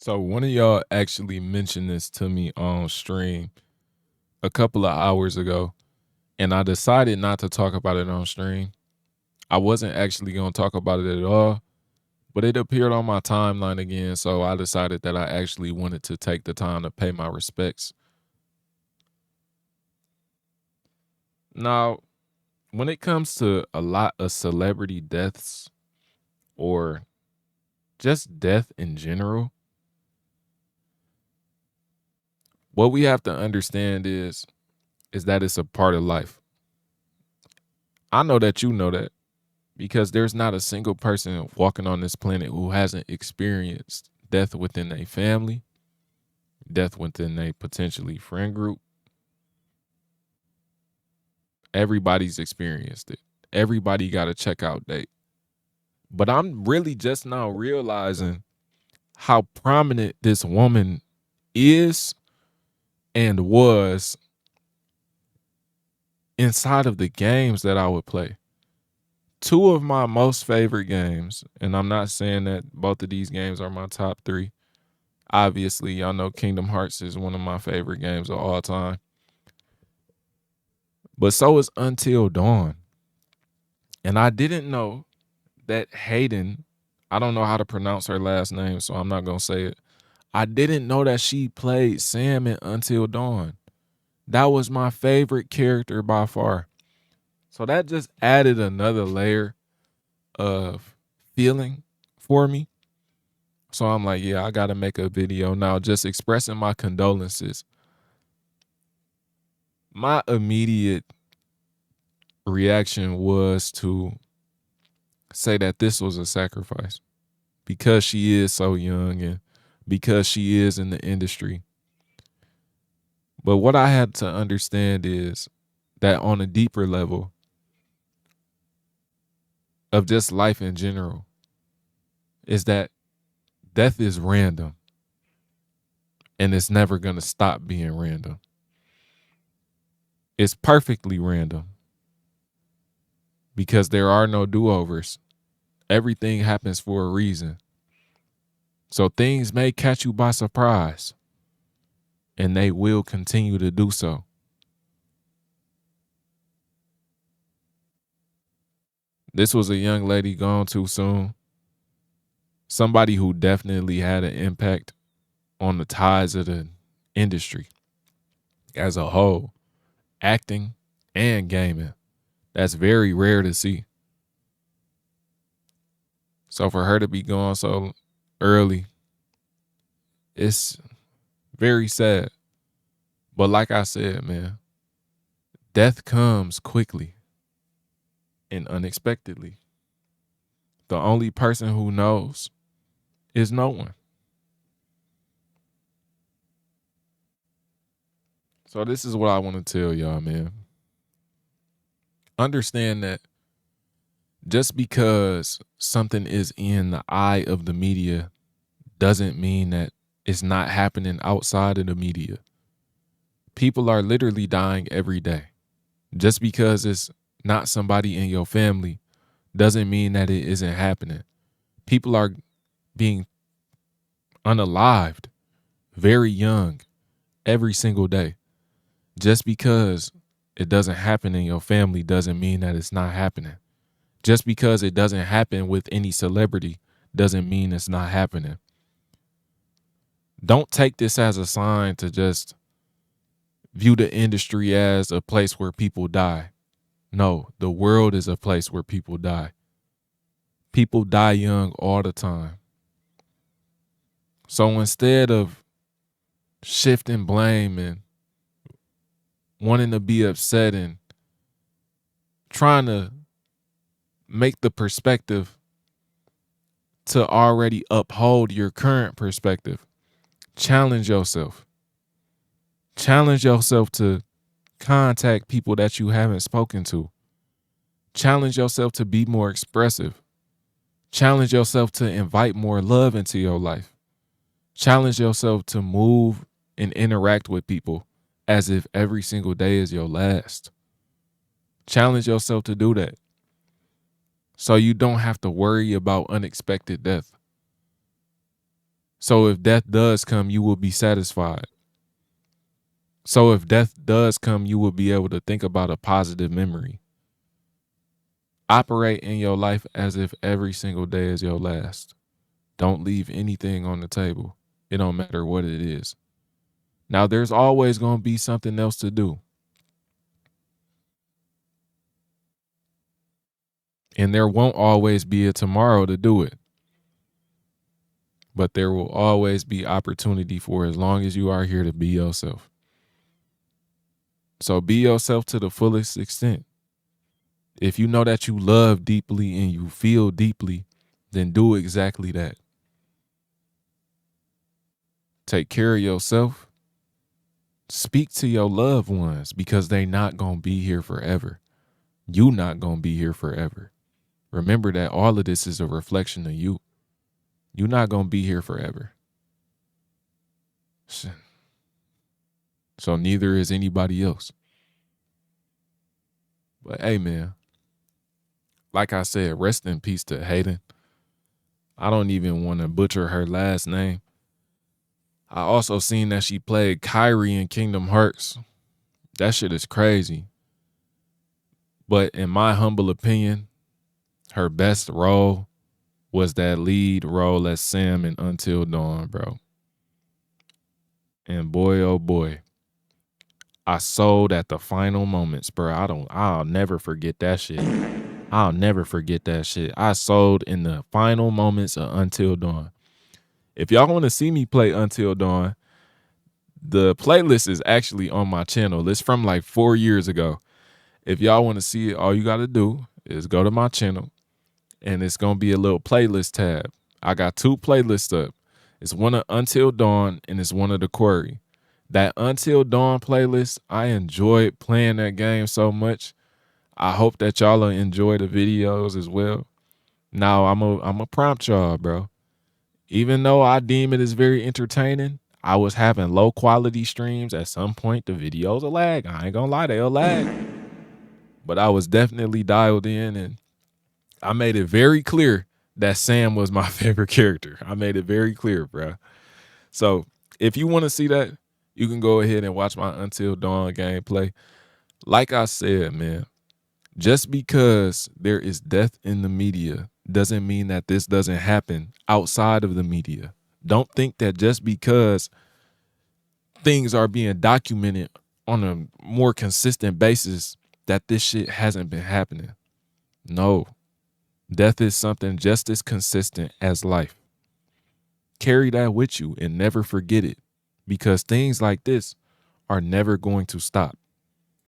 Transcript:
So one of y'all actually mentioned this to me on stream a couple of hours ago, and I decided not to talk about it on stream. I wasn't actually going to talk about it at all, but it appeared on my timeline again, so I decided that I actually wanted to take the time to pay my respects. Now, when it comes to a lot of celebrity deaths or just death in general, what we have to understand is that it's a part of life. I know that you know that because there's not a single person walking on this planet who hasn't experienced death within a family, death within a potentially friend group. Everybody's experienced it. Everybody got a checkout date. But I'm really just now realizing how prominent this woman is and was inside of the games that I would play. Two of my most favorite games, and I'm not saying that both of these games are my top three. Obviously, y'all know Kingdom Hearts is one of my favorite games of all time. But so is Until Dawn. And I didn't know that Hayden, I don't know how to pronounce her last name, so I'm not going to say it. I didn't know that she played Sam in Until Dawn. That was my favorite character by far. So that just added another layer of feeling for me. So I'm like, yeah, I got to make a video now just expressing my condolences. My immediate reaction was to say that this was a sacrifice because she is so young and because she is in the industry. But what I had to understand is that on a deeper level of just life in general, is that death is random and it's never going to stop being random. It's perfectly random because there are no do-overs. Everything happens for a reason. So things may catch you by surprise, and they will continue to do so. This was a young lady gone too soon. Somebody who definitely had an impact on the ties of the industry as a whole, acting and gaming. That's very rare to see. So for her to be gone so early, it's very sad. But like I said, man, death comes quickly and unexpectedly. The only person who knows is no one. So this is what I want to tell y'all, man. Understand that just because something is in the eye of the media doesn't mean that it's not happening outside of the media. People are literally dying every day. Just because it's not somebody in your family doesn't mean that it isn't happening. People are being unalived very young every single day. Just because it doesn't happen in your family doesn't mean that it's not happening. Just because it doesn't happen with any celebrity doesn't mean it's not happening. Don't take this as a sign to just view the industry as a place where people die. No, the world is a place where people die. People die young all the time. So instead of shifting blame and wanting to be upset and trying to make the perspective to already uphold your current perspective, challenge yourself. Challenge yourself to contact people that you haven't spoken to. Challenge yourself to be more expressive. Challenge yourself to invite more love into your life. Challenge yourself to move and interact with people as if every single day is your last. Challenge yourself to do that so you don't have to worry about unexpected death. So if death does come, you will be satisfied. So if death does come, you will be able to think about a positive memory. Operate in your life as if every single day is your last. Don't leave anything on the table. It don't matter what it is. Now, there's always going to be something else to do. And there won't always be a tomorrow to do it. But there will always be opportunity for as long as you are here to be yourself. So be yourself to the fullest extent. If you know that you love deeply and you feel deeply, then do exactly that. Take care of yourself. Speak to your loved ones because they not going to be here forever. You not going to be here forever. Remember that all of this is a reflection of you. You're not going to be here forever. So neither is anybody else. But hey, man, like I said, rest in peace to Hayden. I don't even want to butcher her last name. I also seen that she played Kyrie in Kingdom Hearts. That shit is crazy. But in my humble opinion, her best role was that lead role as Sam in Until Dawn, bro. And boy, oh boy, I sold at the final moments, bro. I'll never forget that shit. I'll never forget that shit. I sold in the final moments of Until Dawn. If y'all want to see me play Until Dawn, the playlist is actually on my channel. It's from like 4 years ago. If y'all want to see it, all you got to do is go to my channel and it's going to be a little playlist tab. I got 2 playlists up. It's one of Until Dawn and it's one of The Quarry. That Until Dawn playlist, I enjoyed playing that game so much. I hope that y'all enjoy the videos as well. Now, I'm a prompt y'all, bro. Even though I deem it as very entertaining, I was having low quality streams. At some point, the videos will lag. I ain't gonna lie, they'll lag. But I was definitely dialed in, and I made it very clear that Sam was my favorite character. I made it very clear, bro. So if you want to see that, you can go ahead and watch my Until Dawn gameplay. Like I said, man, just because there is death in the media doesn't mean that this doesn't happen outside of the media. Don't think that just because things are being documented on a more consistent basis that this shit hasn't been happening. No, death is something just as consistent as life. Carry that with you and never forget it, because things like this are never going to stop.